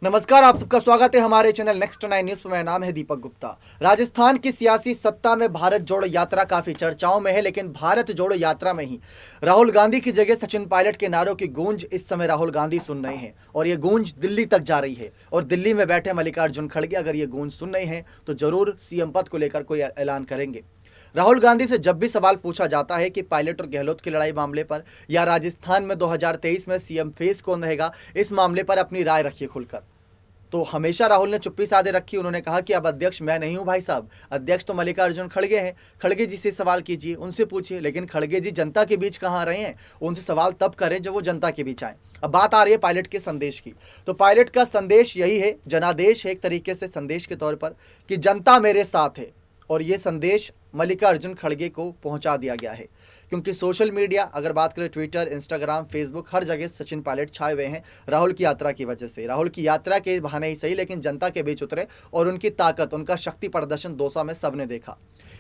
नमस्कार, आप सबका स्वागत है हमारे चैनल नेक्स्ट 9 न्यूज पर। मेरा नाम है दीपक गुप्ता। राजस्थान की सियासी सत्ता में भारत जोड़ो यात्रा काफी चर्चाओं में है, लेकिन भारत जोड़ो यात्रा में ही राहुल गांधी की जगह सचिन पायलट के नारों की गूंज इस समय राहुल गांधी सुन रहे हैं और ये गूंज दिल्ली तक जा रही है। और दिल्ली में बैठे मल्लिकार्जुन खड़गे अगर ये गूंज सुन रहे हैं तो जरूर सीएम पद को लेकर कोई ऐलान करेंगे। राहुल गांधी से जब भी सवाल पूछा जाता है कि पायलट और गहलोत की लड़ाई मामले पर या राजस्थान में 2023 में सीएम फेस कौन रहेगा, इस मामले पर अपनी राय रखिए खुलकर, तो हमेशा राहुल ने चुप्पी साधे रखी। उन्होंने कहा कि अब अध्यक्ष मैं नहीं हूं भाई साहब, अध्यक्ष तो मल्लिकार्जुन खड़गे हैं। खड़गे जी से सवाल कीजिए, उनसे पूछिए। लेकिन खड़गे जी जनता के बीच कहां रहे हैं? उनसे सवाल तब करें जब वो जनता के बीच आए। अब बात आ रही है पायलट के संदेश की, तो पायलट का संदेश यही है, जनादेश है एक तरीके से संदेश के तौर पर, कि जनता मेरे साथ है। और ये संदेश मल्लिकार्जुन खड़गे को पहुंचा दिया गया है, क्योंकि सोशल मीडिया अगर बात करें, ट्विटर, इंस्टाग्राम, फेसबुक, हर जगह सचिन पायलट छाए हुए हैं राहुल की यात्रा की वजह से। राहुल की यात्रा के बहाने ही सही, लेकिन जनता के बीच उतरे और उनकी ताकत, उनका शक्ति प्रदर्शन दौसा में सबने देखा।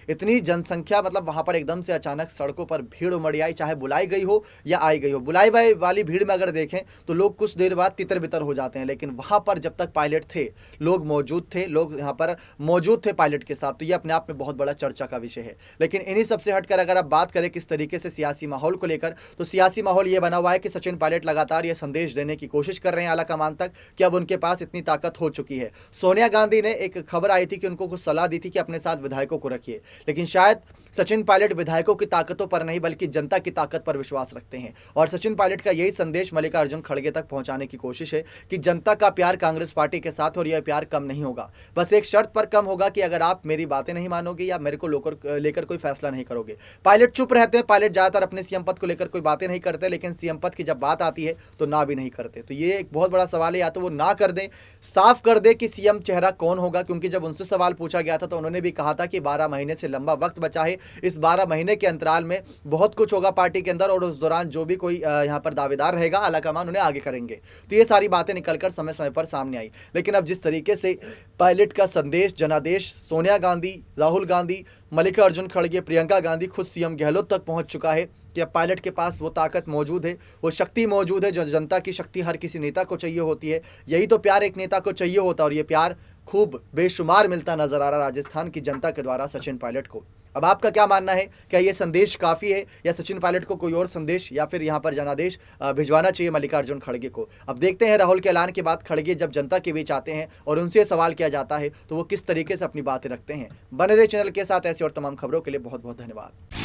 इतनी जनसंख्या, मतलब वहां पर एकदम से अचानक सड़कों पर भीड़ उमड़ आई, चाहे बुलाई गई हो या आई गई हो। बुलाई गई वाली भीड़ में अगर देखें तो लोग कुछ देर बाद तितर बितर हो जाते हैं, लेकिन वहां पर जब तक पायलट थे, लोग मौजूद थे, लोग यहाँ पर मौजूद थे पायलट के साथ, तो ये अपने आप में बहुत बड़ा चर्चा का विषय है। लेकिन इन्हीं सबसे हटकर अगर आप बात करें किस तरीके से सियासी माहौल को लेकर, तो सियासी माहौल ये बना हुआ है कि सचिन पायलट लगातार ये संदेश देने की कोशिश कर रहे हैं आलाकमान तक कि अब उनके पास इतनी ताकत हो चुकी है। सोनिया गांधी ने एक खबर आई थी कि उनको कुछ सलाह दी थी कि अपने साथ विधायकों को रखिए, लेकिन शायद सचिन पायलट विधायकों की ताकतों पर नहीं बल्कि जनता की ताकत पर विश्वास रखते हैं। और सचिन पायलट का यही संदेश मल्लिकार्जुन खड़गे तक पहुंचाने की कोशिश है कि जनता का प्यार कांग्रेस पार्टी के साथ, और यह प्यार कम नहीं होगा। बस एक शर्त पर कम होगा कि अगर आप मेरी बातें नहीं मानोगे या मेरे को लेकर कोई फैसला नहीं करोगे। पायलट चुप रहते हैं, पायलट ज्यादातर अपने सीएम पद को लेकर कोई बातें नहीं करते, लेकिन सीएम पद की जब बात आती है तो ना भी नहीं करते। तो ये एक बहुत बड़ा सवाल है, या तो वो ना कर दें, साफ कर दे कि सीएम चेहरा कौन होगा। क्योंकि जब उनसे सवाल पूछा गया था तो उन्होंने भी कहा था कि 12 महीने से लंबा वक्त बचा है, इस 12 महीने के अंतराल में बहुत कुछ होगा पार्टी के अंदर, और उस दौरान जो भी कोई यहाँ पर दावेदार रहेगा आलाकमान उन्हें आगे करेंगे। तो ये सारी बातें निकलकर समय समय पर सामने आई। लेकिन अब जिस तरीके से पायलट का संदेश, जनादेश सोनिया गांधी, राहुल गांधी, मल्लिकार्जुन खड़गे, प्रियंका गांधी, खुद सीएम गहलोत तक पहुंच चुका है कि अब पायलट के पास वो ताकत मौजूद है, वो शक्ति मौजूद है जो जनता की शक्ति हर किसी नेता को चाहिए होती है। यही तो प्यार एक नेता को चाहिए होता है, और ये प्यार खूब बेशुमार मिलता नजर आ रहा राजस्थान की जनता के द्वारा सचिन पायलट को। अब आपका क्या मानना है? क्या ये संदेश काफ़ी है या सचिन पायलट को कोई और संदेश या फिर यहाँ पर जनादेश भिजवाना चाहिए मल्लिकार्जुन खड़गे को? अब देखते हैं राहुल के ऐलान के बाद खड़गे जब जनता के बीच आते हैं और उनसे सवाल किया जाता है तो वो किस तरीके से अपनी बातें रखते हैं। बने रहे चैनल के साथ, ऐसी और तमाम खबरों के लिए बहुत बहुत धन्यवाद।